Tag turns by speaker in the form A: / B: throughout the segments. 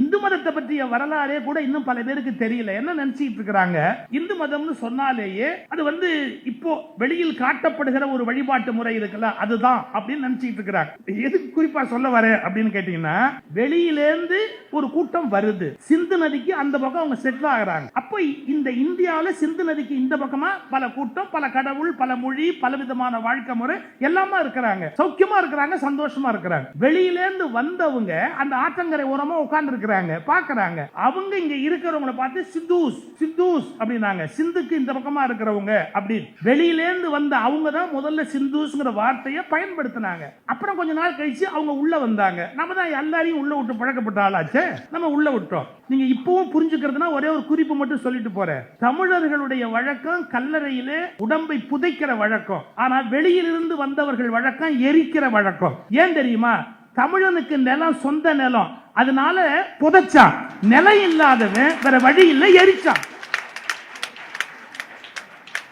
A: இந்து மதத்தை பற்றிய வரலாறே கூட இன்னும் பல பேருக்கு தெரியல. என்ன நினைச்சிட்டு இருக்கிறாங்க, இந்து மதம்னு சொன்னாலேயே அது இப்போ வெளியில் காட்டப்படுகிற ஒரு வழிபாட்டு முறை இருக்குல்ல, அதுதான் அப்படின்னு நினைச்சிட்டு இருக்கிறாங்க. எதுக்கு குறிப்பா சொல்ல வர அப்படின்னு கேட்டீங்கன்னா, வெளியிலேருந்து ஒரு கூட்டம் வருது, சிந்து நதிக்கு அந்த பக்கம் அவங்க செட்டில் ஆகுறாங்க. அப்போ இந்த இந்தியாவில் சிந்து நதிக்கு இந்த பக்கமா பல கூட்டம், பல கடவுள், பல மொழி, பல விதமான வாழ்க்கை முறை எல்லாமா இருக்கிறாங்க, சௌக்கியமா இருக்கிறாங்க, சந்தோஷமா இருக்கிறாங்க. வெளியிலேருந்து வந்தவங்க அந்த ஆற்றங்கரை ஓரமா உட்கார்ந்து இருக்கிறாங்க, பாக்குறாங்க. அவங்க இங்க இருக்கிறவங்களை பார்த்து சித்தூஸ் சித்தூஸ் அப்படின்னாங்க, சிந்துக்கு இந்த பக்கமா இருக்கிறவங்க அப்படி. வெளியிலேருந்து வந்த அவங்க தான் முதல்ல சிந்தூஸ்ங்கிற வார்த்தையை பயன்படுத்தினாங்க. அப்புறம் கொஞ்ச நாள் கழிச்சு அவங்க உள்ள வந்தாங்க. நம்ம தான் எல்லாரையும் உள்ள விட்டு பழக்கப்பட்ட ஆளாச்சு, நம்ம உள்ள விட்டோம். நீங்க இப்பவும் புரிஞ்சுக்கிறதுனா ஒரே ஒரு குறிப்பு மட்டும் சொல்லிட்டு போறேன். தமிழர்களுடைய வழக்கம் கல்லறையிலே உடம்பை புதைக்கிற வழக்கம். ஆனா வெளியிலிருந்து வந்தவர்கள் வழக்கம் எரிக்கிற வழக்கம். ஏன் தெரியுமா? தமிழனுக்கு நிலம் சொந்த நிலம், அதனால புதைச்சான். நிலம் இல்லாதவன் வேற வழி இல்லை, எரிச்சான்.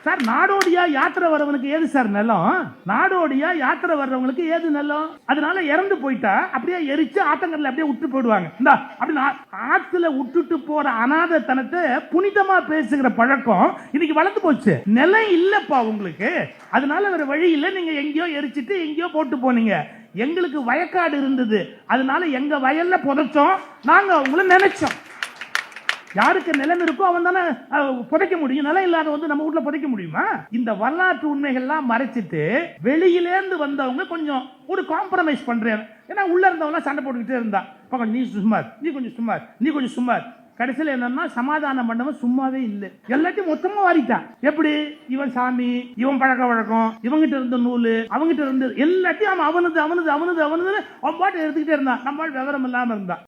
A: சார், நாடோடியா யாத்திரை வரவனுக்கு ஏது சார் நிலம்? நாடோடியா யாத்திரை வர்றவங்களுக்கு ஏது நிலம்? அதனால இறந்து போயிட்டா அப்படியே எரிச்சு ஆத்தங்கல்ல அப்படியே விட்டு போயிடுவாங்க. இந்த அப்படி ஆத்துல விட்டுட்டு போற அநாதத்தனத்தை புனிதமா பேசுகிற பழக்கம் இன்னைக்கு வளர்ந்து போச்சு. நிலம் இல்லப்பா உங்களுக்கு, அதனால வேற வழி இல்லை, நீங்க எங்கேயோ எரிச்சிட்டு எங்கேயோ போட்டு போனீங்க. எங்களுக்கு வயக்காடு இருந்தது, அதனால எங்க வயல்ல புதைச்சோம், நாங்க உங்களை நினைச்சோம். யாருக்கு நிலம் இருக்கோ அவன் தானே புதைக்க முடியும், நிலம் இல்லாத நம்ம வீட்டுல புதைக்க முடியுமா? இந்த வரலாற்று உண்மைகள்லாம் மறைச்சிட்டு வெளியிலேருந்து வந்தவங்க கொஞ்சம் ஒரு காம்ப்ரமைஸ் பண்றேன். ஏன்னா உள்ள இருந்தவங்க சண்டை போட்டுக்கிட்டே இருந்தா, நீ சும்மார், நீ கொஞ்சம் சும்மார், நீ கொஞ்சம் சும்மார். கடைசியில் என்னன்னா சமாதானம் பண்ணவன் சும்மாவே இல்லை, எல்லாத்தையும் மொத்தமா வாரிட்டான். எப்படி? இவன் சாமி, இவன் பழக்க வழக்கம், இவங்கிட்ட இருந்த நூல், அவங்கிட்ட இருந்து எல்லாத்தையும் அவன் அவனது அவனது அவனது அவனது அவன் பாட்டு எடுத்துக்கிட்டே இருந்தான். நம்மளால் விவரம் இல்லாம இருந்தான்.